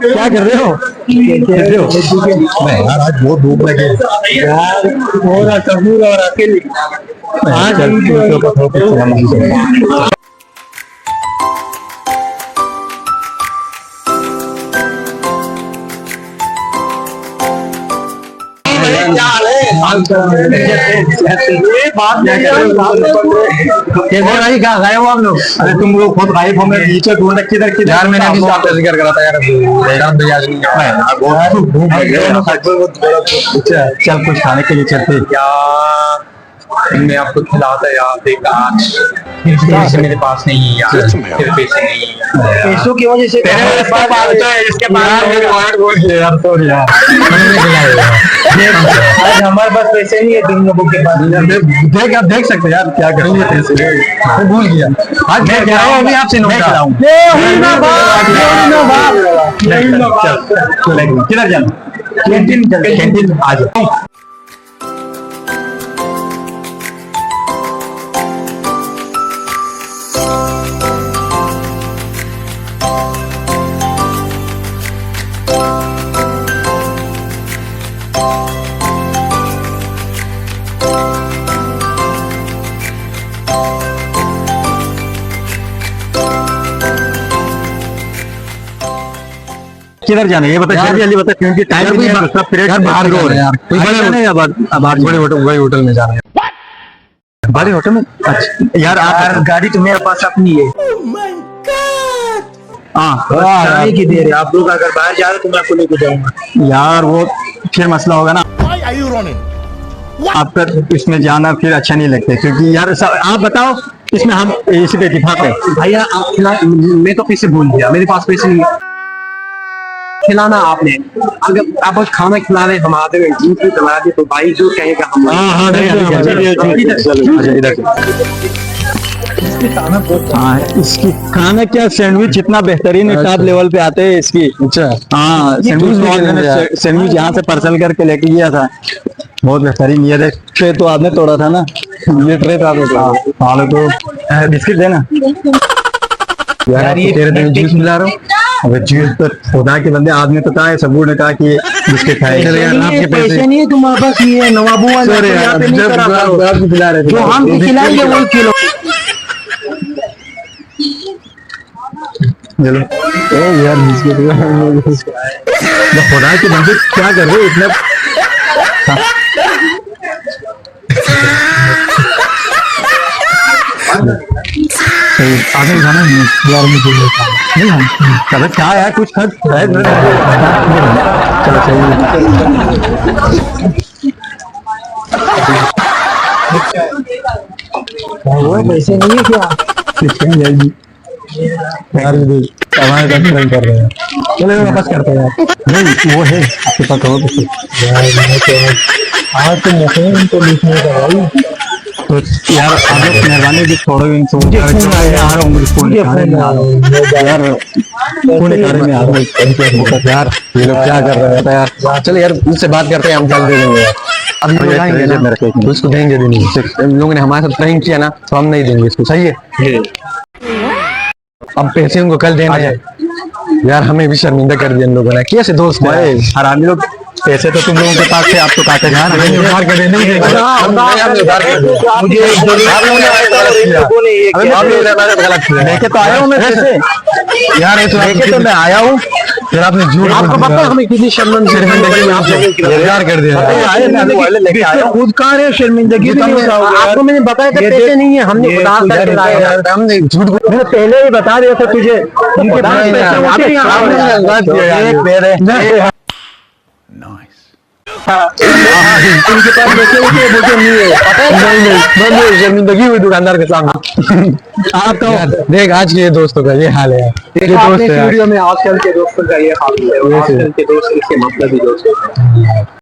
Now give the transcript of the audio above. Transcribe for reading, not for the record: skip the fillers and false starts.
क्या कर रहे हो? खेल रहे हो? मैं यार आज बहुत धूप लगे यार, पूरा कबूल और अकेले आज क्या हाल है? कहाँ गए हो आप लोग? अरे तुम लोग खुद गायब हो, मैं नीचे ढूंढ किधर किधर यार। मैंने अभी आपका जिक्र करा था यार, चल कुछ खाने के लिए चलते यार। मैं आपको खिलाता यार, देख आज पैसे मेरे पास नहीं है यार, तेरे पैसे नहीं है। पैसों की वजह से इसके यार सॉरी यार, आज हमारे पास पैसे नहीं है तुम लोगों के पास। देख आप देख सकते यार क्या करेंगे पैसे, भूल गया। आज मैं क्या अभी आपसे नोट खिलाऊं। किधर जाना? कैंटीन आ जाओ। किधर जाना है ये बता, जल्दी बता, क्योंकि टाइम भी सब पीरियड यार बाहर हो रहा है यार। कोई बड़े नहीं, अब बड़े होटल में जाना है। बड़े होटल में? अच्छा यार आप गाड़ी तो मेरे पास अपनी है। हाँ की दे रहे आप लोग, अगर बाहर जा रहे तो मैं आपको लेके जाऊंगा यार, वो फिर मसला होगा ना। आपका इसमें जाना फिर अच्छा नहीं लगता, क्योंकि यार आप बताओ इसमें हम इसी पे इत्तेफाक है। भैया आप मैं तो पैसे भूल गया, मेरे पास पैसे नहीं। खिलाना आपने, अगर आप बस खाना खिला रहे हम आते हुए जूस भी पिला दे तो भाई जो कहेगा हम। हाँ इसकी खाना क्या सैंडविच इतना बेहतरीन टॉप लेवल पे आते हैं इसकी। अच्छा हाँ सैंडविच यहाँ से पार्सल करके लेके गया था, बहुत बेहतरीन। ये देख ट्रे तो आपने तोड़ा था ना, ये ट्रे था आपने तो बिस्किट देना यार। तेरे जूस मिला रहा हूँ, अबे जूस तो खुदा के बंदे आदमी तो कहा है, सबूर ने कहा कि बिस्किट खाए। आपके पैसे नहीं है तुम्हारे पास, ये नवाबू खिला रहे थे जो हम खिलाएंगे वही खिलो। चलो यार बिस्किट खुदा के बंदे क्या कर रहे हो इतना। आगे जाना नहीं यार, मुझे नहीं हम चलो क्या है कुछ खर्च है। चलो सही पैसे नहीं है क्या यार, हमारे पास नहीं कर रहे हैं। चलो वापस करते हैं यार, नहीं वो है आपके पास हो तो आज तो मौके तो लिखने का भाई। तो यार आप लोग मेहरबानी भी छोड़ो इनको यार, ये लोग क्या कर रहे हैं यार। चलो यार मुझसे बात करते हैं, हम जल्द दे देंगे यार। अब उसको देंगे नहीं, लोगों ने हमारे साथ प्रैंक किया ना तो हम नहीं देंगे इसको, सही है। अब पैसे उनको कल देना है यार, हमें भी शर्मिंदा कर दिया इन लोगों ने। कैसे दोस्त है हरामी लोग, पैसे तो तुम लोगों के पास से आप तो काटे जा रहे हैं, उधार कर नहीं देंगे। लेके तो आया हूँ मैं पैसे यार, लेके तो मैं आया हूँ फिर आपने झूठ। आपको पता है हमें किसी शर्मिंदगी में आपने कर दिया। खुद कहाँ है शर्मिंदगी, आपको मैंने बताया था पैसे नहीं है, हमने हमने झूठ पहले ही बता दिया था तुझे। इनके पास पैसे मुझे नहीं है, नहीं शर्मिंदगी हुई दुकानदार के सामने। आपका देख आज के दोस्तों का ये हाल है, वीडियो में आजकल के दोस्तों का ये हाल है, आजकल के दोस्त इसके मतलब ही दोस्त।